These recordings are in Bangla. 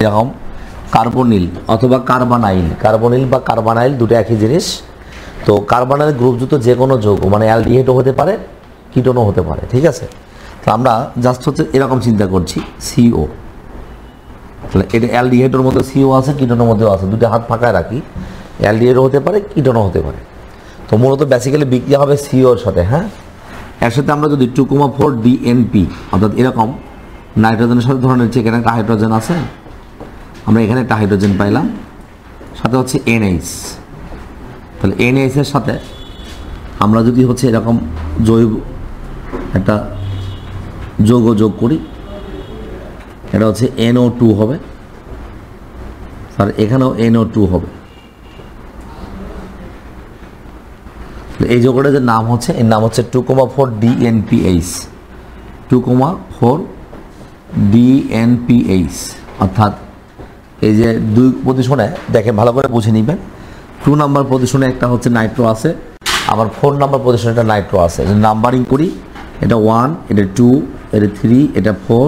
এরকম কার্বনিল অথবা কার্বনিল বা কার্বানাইল দুটো একই জিনিস। তো কার্বানাইল গ্রুপযুক্ত যে কোনো যৌগ মানে অ্যালডিহাইডও হতে পারে, কিটোনও হতে পারে, ঠিক আছে। তো আমরা জাস্ট হচ্ছে এরকম চিন্তা করছি সিও, তাহলে এটা অ্যালডিহাইডের মধ্যে সিও আছে, কিটোনের মধ্যেও আছে, দুটো হাত ফাঁকায় রাখি, অ্যালডিহাইডও হতে পারে, কিটোনও হতে পারে। তো মূলত বেসিক্যালি বিক্রিয়া হবে সিওর সাথে, হ্যাঁ। এর সাথে আমরা যদি 2,4 DNP অর্থাৎ এরকম নাইট্রোজেনের সাথে ধরে নিচ্ছি এখানে একটা হাইড্রোজেন আছে, আমরা এখানে একটা হাইড্রোজেন পাইলাম, সাথে হচ্ছে NH। তাহলে NH এর সাথে আমরা যদি হচ্ছে এরকম জৈব একটা যৌগ যোগ করি, এটা হচ্ছে NO2 হবে, আর এখানেও NO2 হবে। এই যৌগটার নাম হচ্ছে, এর নাম হচ্ছে 2,4 DNPH, 2,4 DNPH। অর্থাৎ এই যে দুই পজিশনে দেখেন, ভালো করে বুঝে নেবেন, 2 নাম্বার পজিশনে একটা হচ্ছে নাইট্রো আছে, আবার 4 নাম্বার পজিশনে একটা নাইট্রো আছে। নাম্বারিং করি, এটা 1, এটা 2, এটা 3, এটা 4,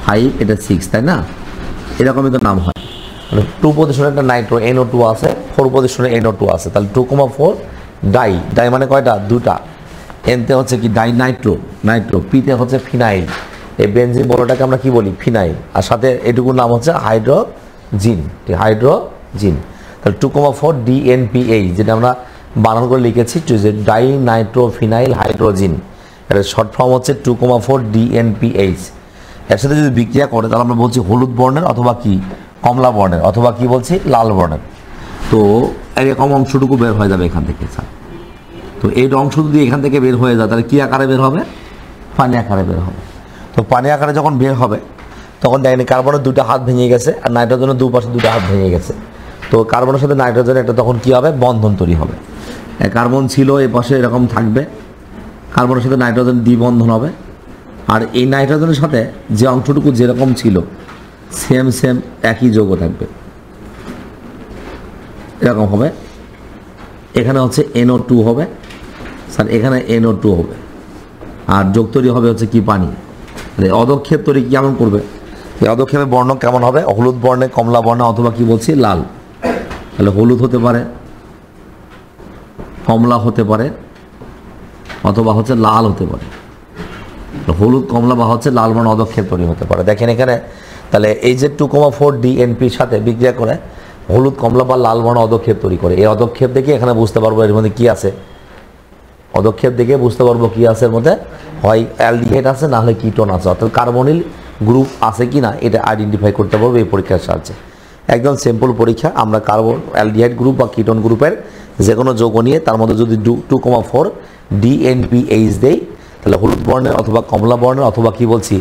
5, এটা 6, তাই না? এরকমই তো নাম হয়। মানে 2 পজিশনে একটা নাইট্রো NO2 আছে, 4 পজিশনে NO2 আছে, তাহলে 2,4 ডাই মানে কয়টা? দুটা। এনতে হচ্ছে কি ডাই নাইট্রো, পিতে হচ্ছে ফিনাইল। এই বেনজিন বড়টাকে আমরা কি বলি? ফিনাইল। আর সাথে এটুকুর নাম হচ্ছে হাইড্রোজিন। তাহলে 2,4 DNPH, যেটা আমরা বানান করে লিখেছি যে ডাই নাইট্রো ফিনাইল হাইড্রোজিন, এর শর্ট ফর্ম হচ্ছে 2,4 DNPH। এর সাথে যদি বিক্রিয়া করে তাহলে আমরা বলছি হলুদ বর্ণের অথবা কি কমলা বর্ণের অথবা কি বলছি লাল বর্ণের। তো এরকম অংশটুকু বের হয়ে যাবে এখান থেকে, স্যার। তো এই অংশ যদি এখান থেকে বের হয়ে যায় তাহলে কী আকারে বের হবে? পানি আকারে বের হবে। তো পানি আকারে যখন বের হবে তখন দেখেন কার্বনের দুটো হাত ভেঙে গেছে আর নাইট্রোজেনের দুপাশে দুটো হাত ভেঙে গেছে। তো কার্বনের সাথে নাইট্রোজেনের একটা তখন কী হবে? বন্ধন তৈরি হবে। কার্বন ছিল এই পাশে এরকম থাকবে, কার্বনের সাথে নাইট্রোজেন দ্বিবন্ধন হবে, আর এই নাইট্রোজেনের সাথে যে অংশটুকু যেরকম ছিল সেম একই যৌগ থাকবে, এরকম হবে। এখানে হচ্ছে NO2 হবে, স্যার এখানে NO2 হবে, আর যোগ তৈরি হবে হচ্ছে কি? পানি। অধক্ষেপ তৈরি কেমন করবে? এই অধক্ষেপের বর্ণ কেমন হবে? হলুদ বর্ণে, কমলা বর্ণে অথবা কি বলছি লাল। তাহলে হলুদ হতে পারে, কমলা হতে পারে, অথবা হচ্ছে লাল হতে পারে। হলুদ, কমলা বা হচ্ছে লাল বর্ণ অধক্ষেপ তৈরি হতে পারে। দেখেন এখানে তাহলে এই যে 2,4 DNPর সাথে বিক্রিয়া করে হলুদ, কমলা বা লাল বর্ণ অধক্ষেপ তৈরি করে। এই অধক্ষেপ দেখে এখানে বুঝতে পারবো এর মধ্যে কি আছে। অধক্ষেপ দেখে বুঝতে পারবো কি আছে এর মধ্যে, হয় অ্যালডিহাইড আছে না হলে কিটোন আছে, অর্থাৎ কার্বনিল গ্রুপ আছে কি না এটা আইডেন্টিফাই করতে পারবো এই পরীক্ষার সাহায্যে। একদম সিম্পল পরীক্ষা। আমরা অ্যালডিহাইড গ্রুপ বা কিটোন গ্রুপের যে কোনো যৌগ নিয়ে তার মধ্যে যদি 2,4 DNPH দেই তাহলে হলুদ বর্ণের অথবা কমলা বর্ণের অথবা কি বলছি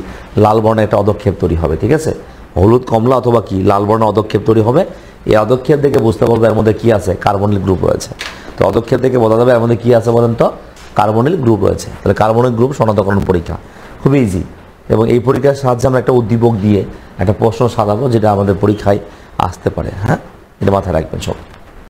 লাল বর্ণের একটা অধক্ষেপ তৈরি হবে, ঠিক আছে। হলুদ, কমলা অথবা কি লাল বর্ণের অধক্ষেপ তৈরি হবে। এই অধক্ষেপ দেখে বুঝতে পারবো এর মধ্যে কি আছে? কার্বনিল গ্রুপ রয়েছে। তো অধক্ষেপ দেখে বোঝা যাবে এর মধ্যে কি আছে বলেন তো? কার্বনিল গ্রুপ রয়েছে। তাহলে কার্বনিল গ্রুপ শনাক্তকরণ পরীক্ষা খুবই ইজি, এবং এই পরীক্ষার সাহায্যে আমরা একটা উদ্দীপক দিয়ে একটা প্রশ্ন সাজাবো যেটা আমাদের পরীক্ষায় আসতে পারে, হ্যাঁ। এটা মাথায় রাখবেন সব।